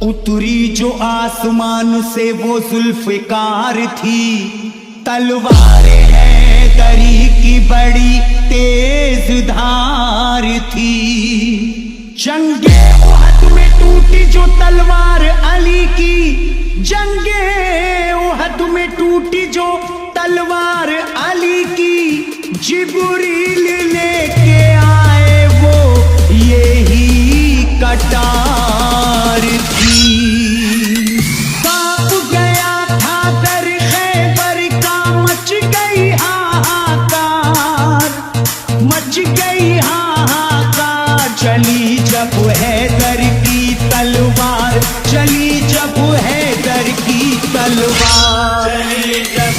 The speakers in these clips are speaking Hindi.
उतरी जो आसमान से वो जुल्फ़िकार थी, तलवार है दरी की बड़ी तेज धार थी। जंगे उहद में टूटी जो तलवार अली की, जंगे उहद में टूटी जो तलवार अली की, जिब्रील लेके आए वो यही कटार थी। कांप गया था दर खैबर का, मच गई हाहाकार, मच गई हाहाकार। चली जब हैदर की तलवार, चली जब हैदर की तलवार, चली जब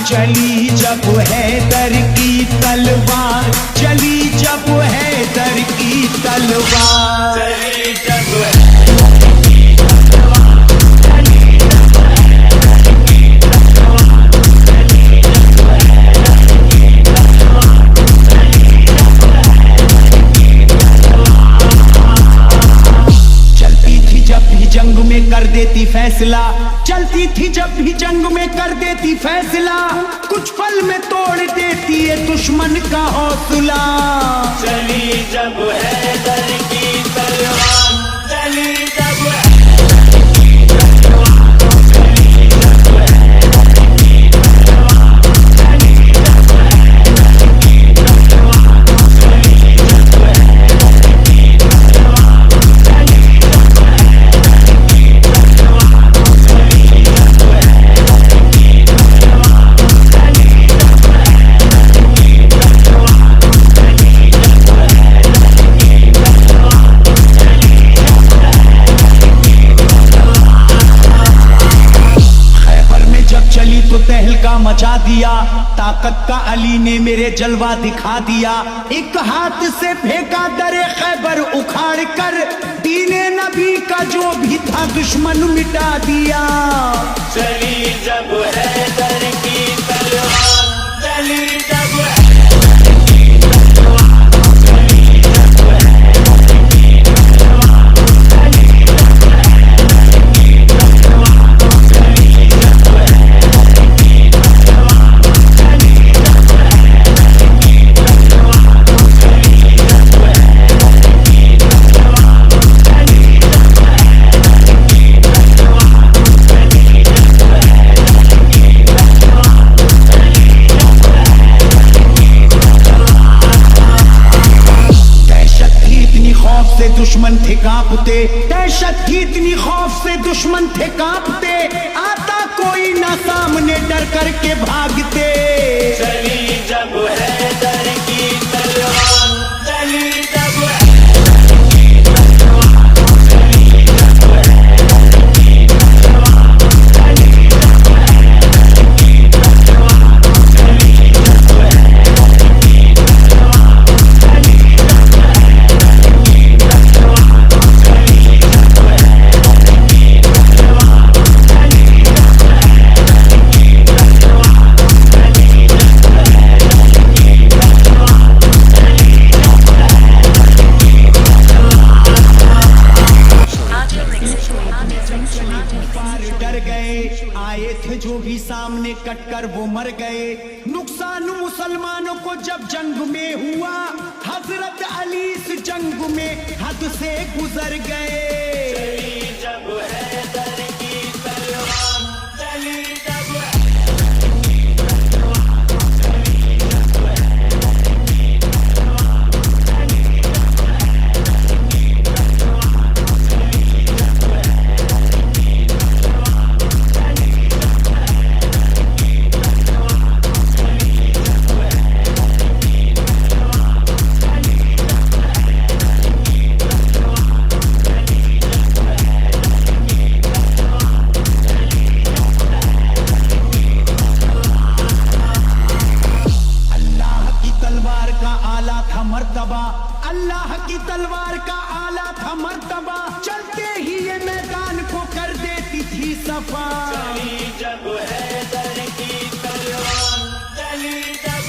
चली जब हैदर की तलवार, चली जब हैदर की तलवार, चली जब जंग में कर देती फैसला, चलती थी जब भी जंग में कर देती फैसला। कुछ पल में तोड़ देती है दुश्मन का हौसला। चली जब हैदर की तलवार, चली जब मचा दिया। ताकत का अली ने मेरे जलवा दिखा दिया। एक हाथ से फेंका दरे खैबर उखाड़ कर, दीने नबी का जो भी था दुश्मन मिटा दिया। चली जब हैदर की तलवार, चली जब दुश्मन थे कांपते, दहशत थी इतनी खौफ से दुश्मन थे कांपते। आता कोई ना सामने डर करके भागते। चली जब हैदर की तलवार, चली जब आए थे जो भी सामने कटकर वो मर गए। नुकसान मुसलमानों को जब जंग में हुआ, हजरत अली इस जंग में हद से गुजर गए। चली जब हैदर की तलवार, चली जब मरतबा, अल्लाह की तलवार का आला था मर्तबा, चलते ही ये मैदान को कर देती थी सफा। चली जब हैदर की तलवार, चली जब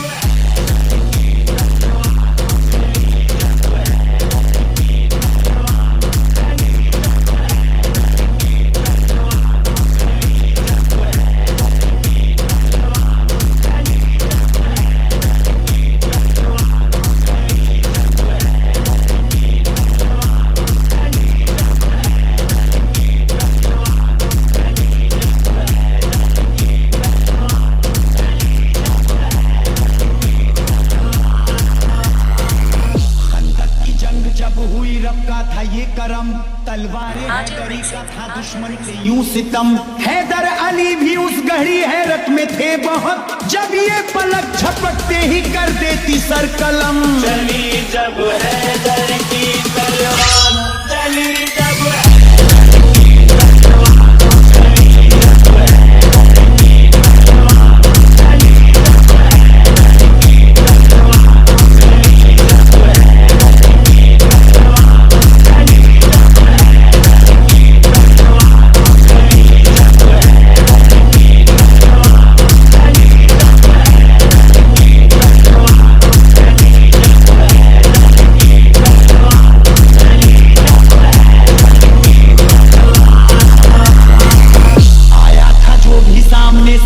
तलवारे हैदरी का था दुश्मन से यूं सितम। हैदर अली भी उस गहरी हैरत में थे बहुत, जब ये पलक झपकते ही कर देती सर कलम। चली जब हैदर की तलवार, चली जब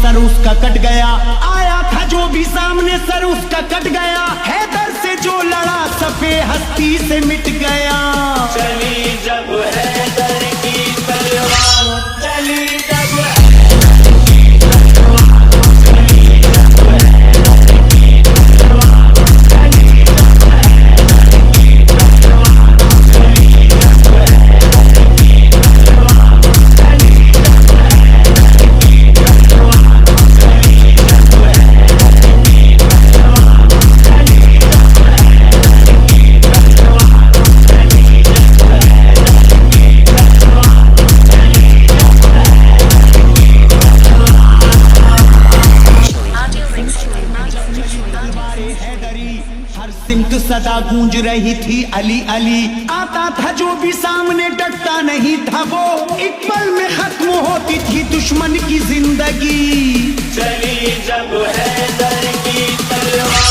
सर उसका कट गया, आया था जो भी सामने सर उसका कट गया, हैदर से जो लड़ा सफे हस्ती से मिट गया। चली जब हैदर की तलवार, चली जब सिमत सदा गूंज रही थी अली अली, आता था जो भी सामने डटता नहीं था वो, एक पल में खत्म होती थी दुश्मन की जिंदगी। चली जब हैदर की तलवार।